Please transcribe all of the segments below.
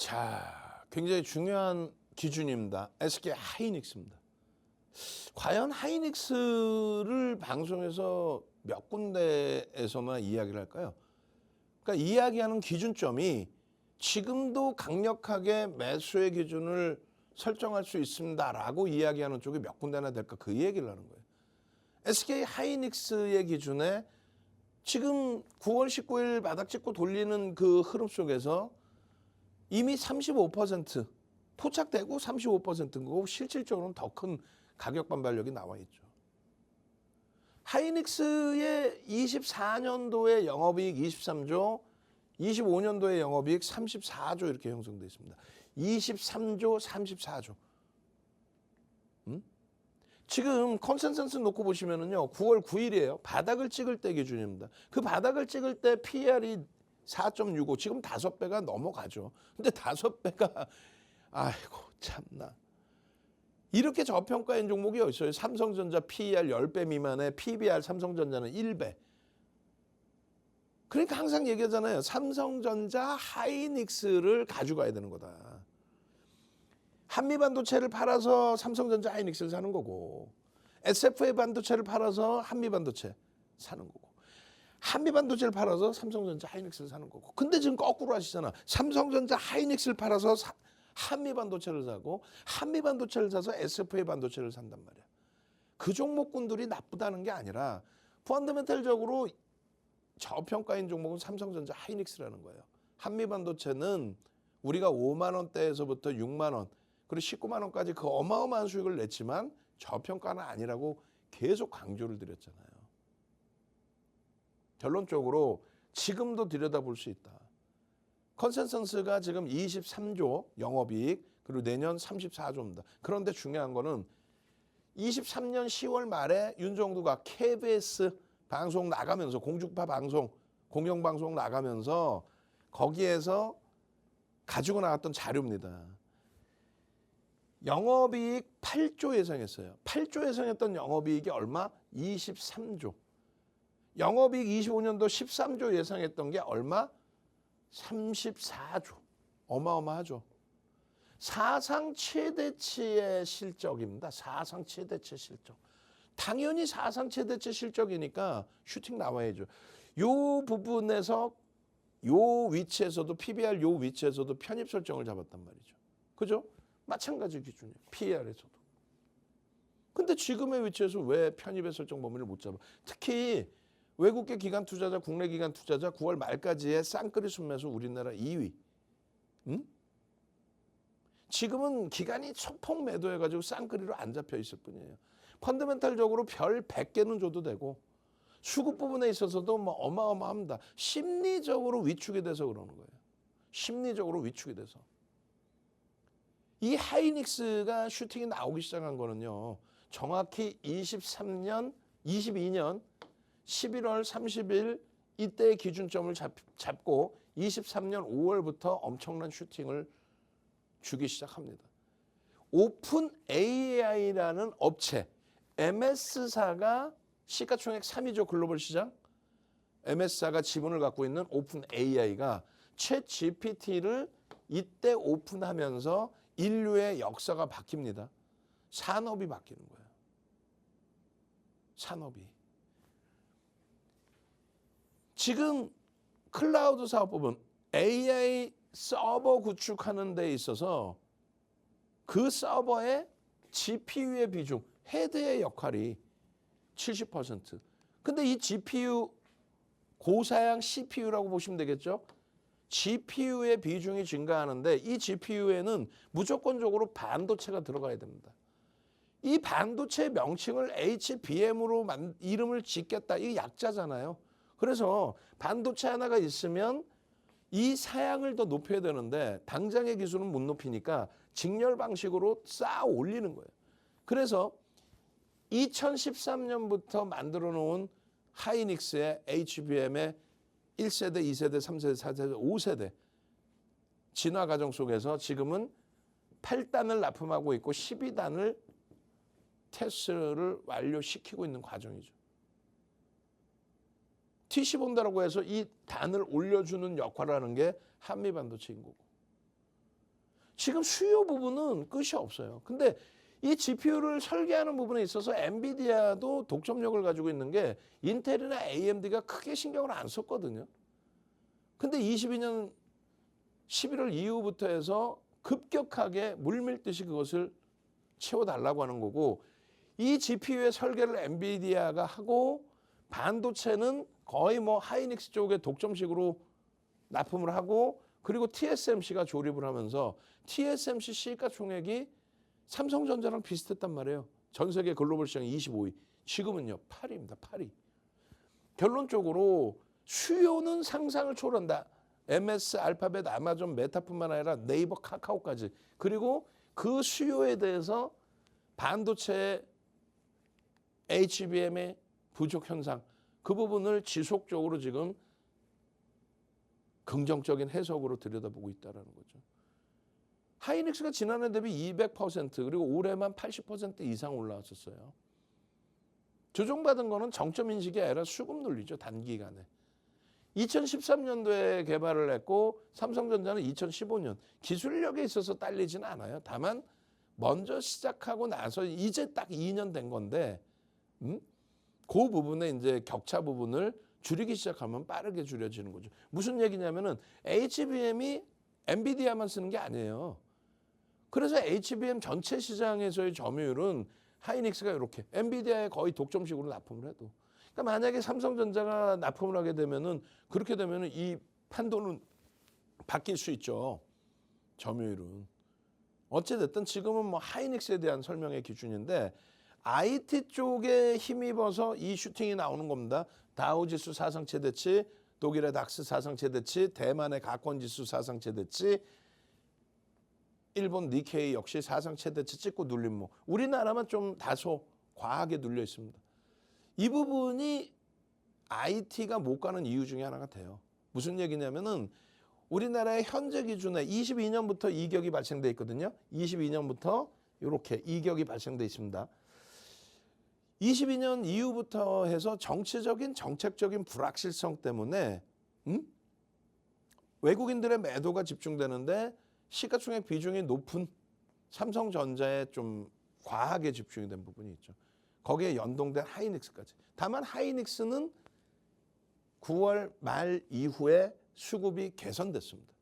자, 굉장히 중요한 기준입니다. SK 하이닉스입니다. 과연 하이닉스를 방송에서 몇 군데에서만 이야기를 할까요? 그러니까 이야기하는 기준점이 지금도 강력하게 매수의 기준을 설정할 수 있습니다라고 이야기하는 쪽이 몇 군데나 될까 그 얘기를 하는 거예요. SK 하이닉스의 기준에 지금 9월 19일 바닥 찍고 돌리는 그 흐름 속에서 이미 35% 포착되고 35%인 거고 실질적으로는 더 큰 가격 반발력이 나와 있죠. 하이닉스의 24년도에 영업이익 23조, 25년도에 영업이익 34조 이렇게 형성되어 있습니다. 23조, 34조. 지금 컨센서스 놓고 보시면은요, 9월 9일이에요. 바닥을 찍을 때 기준입니다. 그 바닥을 찍을 때 PER이 4.65, 지금 5배가 넘어가죠. 근데 5배가, 아이고, 참나. 이렇게 저평가인 종목이 어디 있어요? 삼성전자 PER 10배 미만의 PBR 삼성전자는 1배. 그러니까 항상 얘기하잖아요. 삼성전자 하이닉스를 가져가야 되는 거다. 한미반도체를 팔아서 삼성전자 하이닉스를 사는 거고, SFA 반도체를 팔아서 한미반도체 사는 거고, 한미반도체를 팔아서 삼성전자 하이닉스를 사는 거고. 근데 지금 거꾸로 하시잖아. 삼성전자 하이닉스를 팔아서 한미반도체를 사고, 한미반도체를 사서 SFA 반도체를 산단 말이야. 그 종목군들이 나쁘다는 게 아니라 펀더멘탈적으로 저평가인 종목은 삼성전자 하이닉스라는 거예요. 한미반도체는 우리가 5만 원대에서부터 6만 원, 그리고 19만 원까지 그 어마어마한 수익을 냈지만 저평가는 아니라고 계속 강조를 드렸잖아요. 결론적으로 지금도 들여다볼 수 있다. 컨센서스가 지금 23조 영업이익, 그리고 내년 34조입니다. 그런데 중요한 거는 23년 10월 말에 윤정두가 KBS 방송 나가면서, 공중파 방송, 공영방송 나가면서 거기에서 가지고 나왔던 자료입니다. 영업이익 8조 예상했어요. 8조 예상했던 영업이익이 얼마? 23조. 영업이익 25년도 13조 예상했던 게 얼마? 34조. 어마어마하죠. 사상 최대치의 실적입니다. 사상 최대치 실적. 당연히 사상 최대치 실적이니까 슈팅 나와야죠. 요 부분에서 요 위치에서도 PBR 요 위치에서도 편입 설정을 잡았단 말이죠. 그죠? 마찬가지 기준이에요. PER에서도. 근데 지금의 위치에서 왜 편입의 설정 범위를 못 잡아? 특히 외국계 기관 투자자, 국내 기관 투자자 9월 말까지의 쌍끌이 순매수 우리나라 2위. 응? 지금은 기관이 소폭 매도해가지고 쌍끌이로 안 잡혀 있을 뿐이에요. 펀더멘탈적으로 별 100개는 줘도 되고 수급 부분에 있어서도 뭐 어마어마합니다. 심리적으로 위축이 돼서 그러는 거예요. 심리적으로 위축이 돼서. 이 하이닉스가 슈팅이 나오기 시작한 거는요. 정확히 22년 11월 30일 이때의 기준점을 잡고 23년 5월부터 엄청난 슈팅을 주기 시작합니다. 오픈 AI라는 업체, MS사가 시가총액 3위죠. 글로벌 시장. MS사가 지분을 갖고 있는 오픈 AI가 챗 GPT를 이때 오픈하면서 인류의 역사가 바뀝니다. 산업이 바뀌는 거예요. 산업이. 지금 클라우드 사업부분 AI 서버 구축하는 데 있어서 그 서버의 GPU의 비중, 헤드의 역할이 70%. 근데 이 GPU 고사양 CPU라고 보시면 되겠죠? GPU의 비중이 증가하는데 이 GPU에는 무조건적으로 반도체가 들어가야 됩니다. 이 반도체 명칭을 HBM으로 이름을 짓겠다. 이게 약자잖아요. 그래서 반도체 하나가 있으면 이 사양을 더 높여야 되는데 당장의 기술은 못 높이니까 직렬 방식으로 쌓아 올리는 거예요. 그래서 2013년부터 만들어 놓은 하이닉스의 HBM의 1세대, 2세대, 3세대, 4세대, 5세대 진화 과정 속에서 지금은 8단을 납품하고 있고 12단을 테스트를 완료시키고 있는 과정이죠. TC 본다라고 해서 이 단을 올려주는 역할을 하는 게 한미반도체인 거고. 지금 수요 부분은 끝이 없어요. 근데 이 GPU를 설계하는 부분에 있어서 엔비디아도 독점력을 가지고 있는 게 인텔이나 AMD가 크게 신경을 안 썼거든요. 근데 22년 11월 이후부터 해서 급격하게 물밀듯이 그것을 채워달라고 하는 거고, 이 GPU의 설계를 엔비디아가 하고 반도체는 거의 뭐 하이닉스 쪽에 독점식으로 납품을 하고, 그리고 TSMC가 조립을 하면서 TSMC 시가총액이 삼성전자랑 비슷했단 말이에요. 전 세계 글로벌 시장 25위. 지금은요 8위입니다. 8위. 결론적으로 수요는 상상을 초월한다. MS, 알파벳, 아마존, 메타뿐만 아니라 네이버, 카카오까지. 그리고 그 수요에 대해서 반도체 HBM의 부족 현상, 그 부분을 지속적으로 지금 긍정적인 해석으로 들여다보고 있다는 거죠. 하이닉스가 지난해 대비 200% 그리고 올해만 80% 이상 올라왔었어요. 조정받은 거는 정점 인식이 아니라 수급 논리죠. 단기간에. 2013년도에 개발을 했고 삼성전자는 2015년. 기술력에 있어서 딸리지는 않아요. 다만 먼저 시작하고 나서 이제 딱 2년 된 건데 그 부분에 이제 격차 부분을 줄이기 시작하면 빠르게 줄여지는 거죠. 무슨 얘기냐면은 HBM이 엔비디아만 쓰는 게 아니에요. 그래서 HBM 전체 시장에서의 점유율은 하이닉스가 이렇게 엔비디아에 거의 독점식으로 납품을 해도. 그러니까 만약에 삼성전자가 납품을 하게 되면은 그렇게 되면은 이 판도는 바뀔 수 있죠. 점유율은. 어찌됐든 지금은 뭐 하이닉스에 대한 설명의 기준인데 IT 쪽에 힘입어서 이 슈팅이 나오는 겁니다. 다우지수 사상 최대치, 독일의 닥스 사상 최대치, 대만의 가권지수 사상 최대치, 일본 니케이 역시 사상 최대치 찍고 눌림. 우리나라만 좀 다소 과하게 눌려 있습니다. 이 부분이 IT가 못 가는 이유 중에 하나가 돼요. 무슨 얘기냐면은 우리나라의 현재 기준에 22년부터 이격이 발생돼 있거든요. 22년부터 이렇게 이격이 발생돼 있습니다. 22년 이후부터 해서 정치적인 정책적인 불확실성 때문에 외국인들의 매도가 집중되는데 시가총액 비중이 높은 삼성전자에 좀 과하게 집중이 된 부분이 있죠. 거기에 연동된 하이닉스까지. 다만 하이닉스는 9월 말 이후에 수급이 개선됐습니다.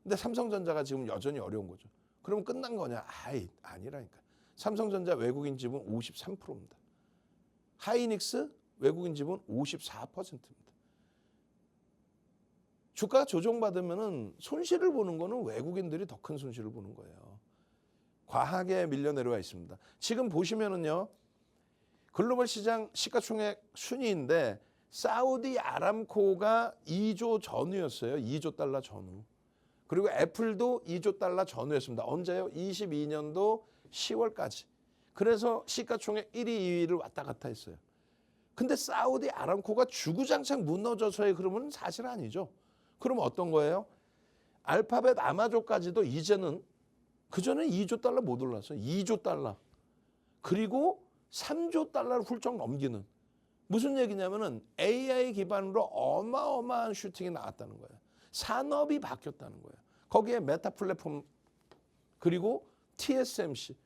근데 삼성전자가 지금 여전히 어려운 거죠. 그럼 끝난 거냐? 아니라니까. 삼성전자 외국인 지분 53%입니다. 하이닉스 외국인 지분 54%입니다. 주가 조정받으면은 손실을 보는 거는 외국인들이 더 큰 손실을 보는 거예요. 과하게 밀려 내려와 있습니다. 지금 보시면은요. 글로벌 시장 시가총액 순위인데 사우디 아람코가 2조 전후였어요. 2조 달러 전후. 그리고 애플도 2조 달러 전후였습니다. 언제요? 22년도 10월까지. 그래서 시가총액 1위, 2위를 왔다 갔다 했어요. 근데 사우디 아람코가 주구장창 무너져서의 흐름은 사실 아니죠. 그럼 어떤 거예요? 알파벳 아마존까지도 이제는 그전에 2조 달러 못 올랐어요. 2조 달러. 그리고 3조 달러를 훌쩍 넘기는. 무슨 얘기냐면은 AI 기반으로 어마어마한 슈팅이 나왔다는 거예요. 산업이 바뀌었다는 거예요. 거기에 메타 플랫폼 그리고 TSMC,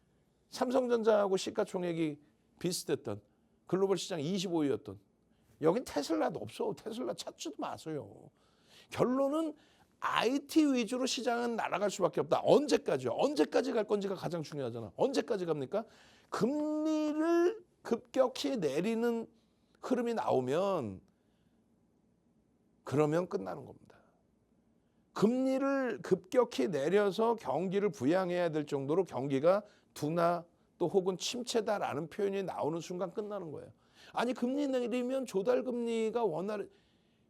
삼성전자하고 시가총액이 비슷했던 글로벌 시장 25위였던 여긴 테슬라도 없어. 테슬라 찾지도 마세요. 결론은 IT 위주로 시장은 날아갈 수밖에 없다. 언제까지요? 언제까지 갈 건지가 가장 중요하잖아. 언제까지 갑니까? 금리를 급격히 내리는 흐름이 나오면 그러면 끝나는 겁니다. 금리를 급격히 내려서 경기를 부양해야 될 정도로 경기가 둔화 또 혹은 침체다라는 표현이 나오는 순간 끝나는 거예요. 아니 금리 내리면 조달금리가 원활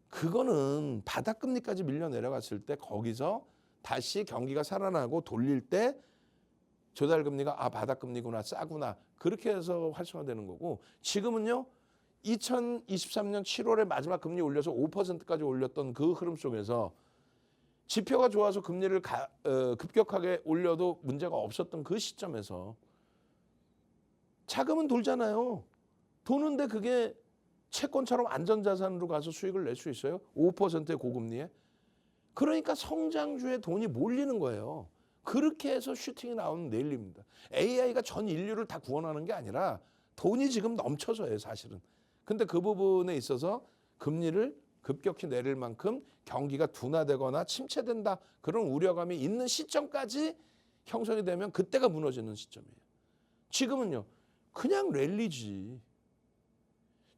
그거는 바닥금리까지 밀려 내려갔을 때 거기서 다시 경기가 살아나고 돌릴 때 조달금리가 바닥금리구나 싸구나 그렇게 해서 활성화되는 거고 지금은요. 2023년 7월에 마지막 금리 올려서 5%까지 올렸던 그 흐름 속에서 지표가 좋아서 금리를 급격하게 올려도 문제가 없었던 그 시점에서 자금은 돌잖아요. 도는데 그게 채권처럼 안전자산으로 가서 수익을 낼 수 있어요? 5%의 고금리에. 그러니까 성장주에 돈이 몰리는 거예요. 그렇게 해서 슈팅이 나오는 랠리입니다. AI가 전 인류를 다 구원하는 게 아니라 돈이 지금 넘쳐서예요, 사실은. 근데 그 부분에 있어서 금리를 급격히 내릴 만큼 경기가 둔화되거나 침체된다, 그런 우려감이 있는 시점까지 형성이 되면 그때가 무너지는 시점이에요. 지금은요, 그냥 랠리지.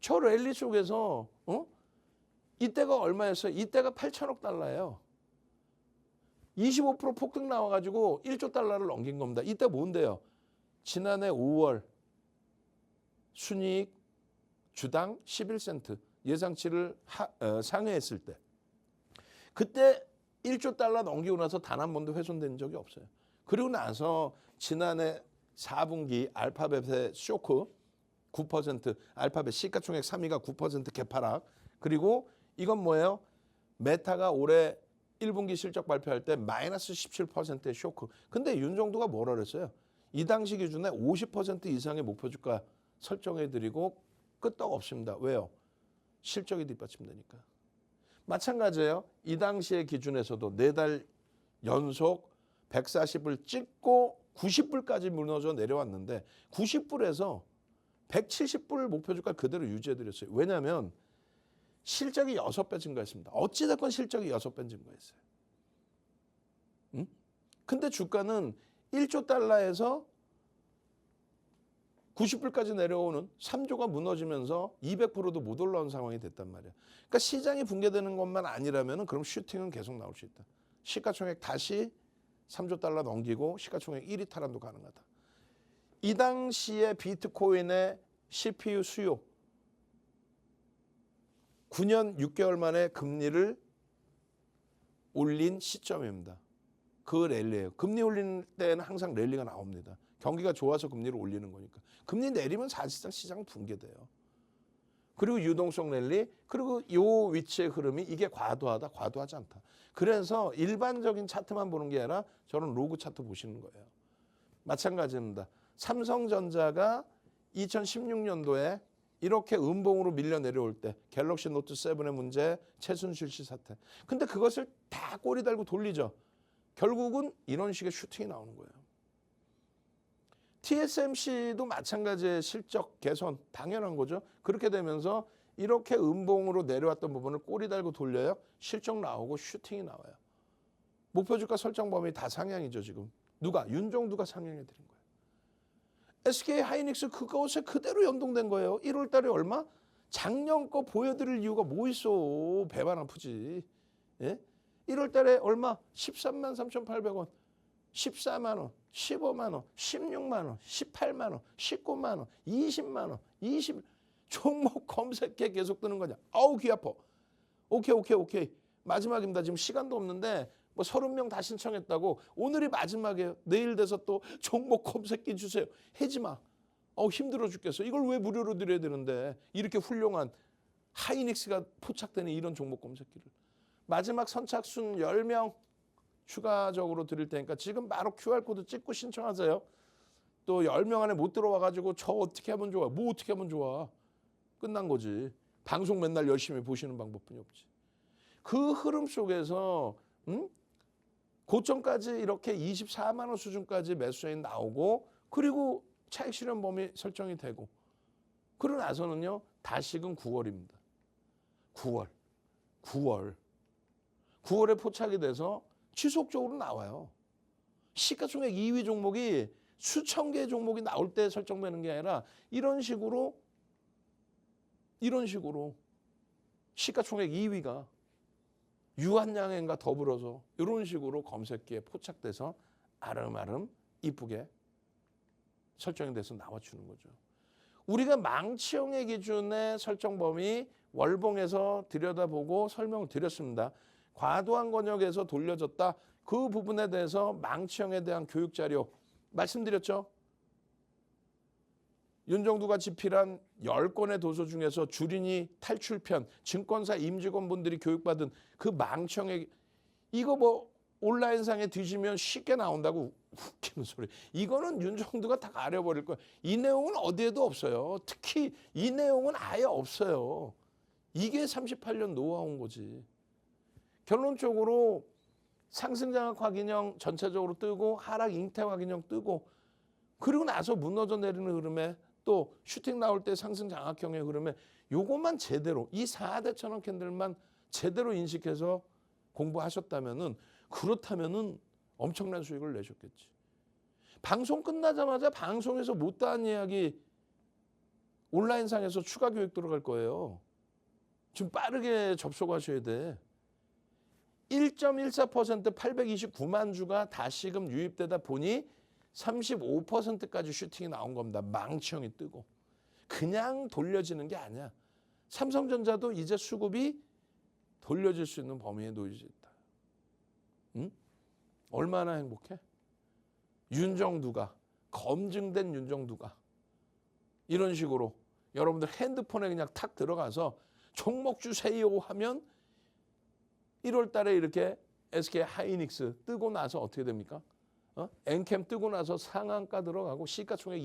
저 랠리 속에서 이때가 얼마였어요? 이때가 8천억 달러예요. 25% 폭등 나와가지고 1조 달러를 넘긴 겁니다. 이때 뭔데요? 지난해 5월 순이익 주당 11센트 예상치를 상회했을 때, 그때 1조 달러 넘기고 나서 단 한 번도 훼손된 적이 없어요. 그리고 나서 지난해 4분기 알파벳의 쇼크 9%, 알파벳 시가총액 3위가 9% 개파락. 그리고 이건 뭐예요? 메타가 올해 1분기 실적 발표할 때 마이너스 17%의 쇼크. 근데 윤정도가 뭐라 그랬어요? 이 당시 기준에 50% 이상의 목표 주가 설정해드리고 끄떡 없습니다. 왜요? 실적이 뒷받침되니까. 마찬가지예요. 이 당시의 기준에서도 4달 연속 140불 찍고 90불까지 무너져 내려왔는데 90불에서 170불 목표 주가 그대로 유지해드렸어요. 왜냐하면 실적이 6배 증가했습니다. 어찌됐건 실적이 6배 증가했어요. 응? 근데 주가는 1조 달러에서 90불까지 내려오는 3조가 무너지면서 200%도 못 올라온 상황이 됐단 말이에요. 그러니까 시장이 붕괴되는 것만 아니라면 그럼 슈팅은 계속 나올 수 있다. 시가총액 다시 3조 달러 넘기고 시가총액 1위 탈환도 가능하다. 이 당시에 비트코인의 CPU 수요 9년 6개월 만에 금리를 올린 시점입니다. 그 랠리예요. 금리 올릴 때는 항상 랠리가 나옵니다. 경기가 좋아서 금리를 올리는 거니까. 금리 내리면 사실상 시장은 붕괴돼요. 그리고 유동성 랠리, 그리고 이 위치의 흐름이 이게 과도하다, 과도하지 않다. 그래서 일반적인 차트만 보는 게 아니라 저는 로그 차트 보시는 거예요. 마찬가지입니다. 삼성전자가 2016년도에 이렇게 음봉으로 밀려 내려올 때 갤럭시 노트 7의 문제, 최순실 씨 사태. 근데 그것을 다 꼬리 달고 돌리죠. 결국은 이런 식의 슈팅이 나오는 거예요. TSMC도 마찬가지의 실적 개선 당연한 거죠. 그렇게 되면서 이렇게 음봉으로 내려왔던 부분을 꼬리 달고 돌려요. 실적 나오고 슈팅이 나와요. 목표 주가 설정 범위 다 상향이죠, 지금. 누가? 윤종두가 상향해 드린 거예요. SK 하이닉스 그것에 그대로 연동된 거예요. 1월 달에 얼마? 작년 거 보여드릴 이유가 뭐 있어. 배만 아프지. 예? 1월 달에 얼마? 13만 3,800원, 14만 원, 15만 원, 16만 원, 18만 원, 19만 원, 20만 원, 20 종목 검색해 계속 뜨는 거냐. 아우 귀 아파. 오케이. 마지막입니다. 지금 시간도 없는데 뭐 30명 다 신청했다고 오늘이 마지막이에요. 내일 돼서 또 종목 검색기 주세요. 하지 마. 힘들어 죽겠어. 이걸 왜 무료로 드려야 되는데 이렇게 훌륭한 하이닉스가 포착되는 이런 종목 검색기를. 마지막 선착순 10명 추가적으로 드릴 테니까 지금 바로 QR코드 찍고 신청하세요. 또 10명 안에 못 들어와가지고 저 어떻게 하면 좋아. 뭐 어떻게 하면 좋아. 끝난 거지. 방송 맨날 열심히 보시는 방법뿐이 없지. 그 흐름 속에서 고점까지 이렇게 24만 원 수준까지 매수세인 나오고 그리고 차익 실현 범위 설정이 되고 그러고 나서는요. 다시금 9월입니다. 9월에 포착이 돼서 지속적으로 나와요. 시가총액 2위 종목이 수천 개의 종목이 나올 때 설정되는 게 아니라 이런 식으로 시가총액 2위가 유한양행과 더불어서 이런 식으로 검색기에 포착돼서 아름아름 이쁘게 설정이 돼서 나와주는 거죠. 우리가 망치형의 기준의 설정 범위 월봉에서 들여다보고 설명을 드렸습니다. 과도한 권역에서 돌려졌다. 그 부분에 대해서 망치형에 대한 교육 자료 말씀드렸죠. 윤정두가 집필한 10권의 도서 중에서 주린이 탈출편, 증권사 임직원분들이 교육받은 그 망치형의 이거 뭐 온라인상에 뒤지면 쉽게 나온다고 웃기는 소리. 이거는 윤정두가 다 가려버릴 거예요. 이 내용은 어디에도 없어요. 특히 이 내용은 아예 없어요. 이게 38년 노하우인 거지. 결론적으로 상승장악 확인형 전체적으로 뜨고 하락 잉태 확인형 뜨고 그리고 나서 무너져 내리는 흐름에 또 슈팅 나올 때 상승장악형의 흐름에 요것만 제대로 이 4대 천원 캔들만 제대로 인식해서 공부하셨다면은 그렇다면은 엄청난 수익을 내셨겠지. 방송 끝나자마자 방송에서 못다한 이야기 온라인상에서 추가 교육 들어갈 거예요. 지금 빠르게 접속하셔야 돼. 1.14% 829만 주가 다시금 유입되다 보니 35%까지 슈팅이 나온 겁니다. 망치형이 뜨고. 그냥 돌려지는 게 아니야. 삼성전자도 이제 수급이 돌려질 수 있는 범위에 놓여져 있다. 응? 얼마나 행복해? 윤정두가, 검증된 윤정두가 이런 식으로 여러분들 핸드폰에 그냥 탁 들어가서 종목 주세요 하면 1월 달에 이렇게 SK 하이닉스 뜨고 나서 어떻게 됩니까? 엔캠 뜨고 나서 상한가 들어가고 시가총액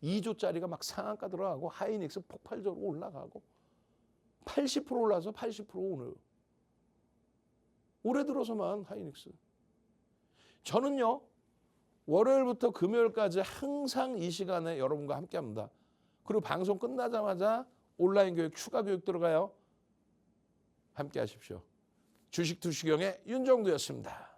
2조짜리가 막 상한가 들어가고 하이닉스 폭발적으로 올라가고 80% 올라서 80% 오늘. 올해 들어서만 하이닉스. 저는요. 월요일부터 금요일까지 항상 이 시간에 여러분과 함께합니다. 그리고 방송 끝나자마자 온라인 교육, 추가 교육 들어가요. 함께 하십시오. 주식 투시경의 윤정두였습니다.